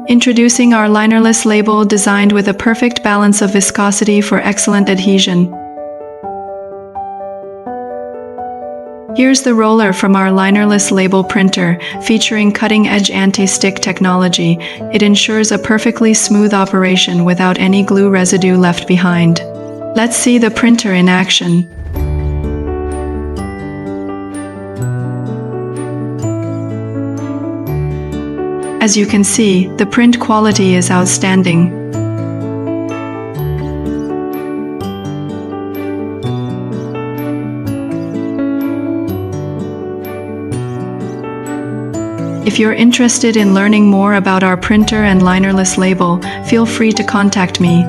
Introducing our linerless label designed with a perfect balance of viscosity for excellent adhesion. Here's the roller from our linerless label printer, featuring cutting-edge anti-stick technology. It ensures a perfectly smooth operation without any glue residue left behind. Let's see the printer in action. As you can see, the print quality is outstanding. If you're interested in learning more about our printer and linerless label, feel free to contact me.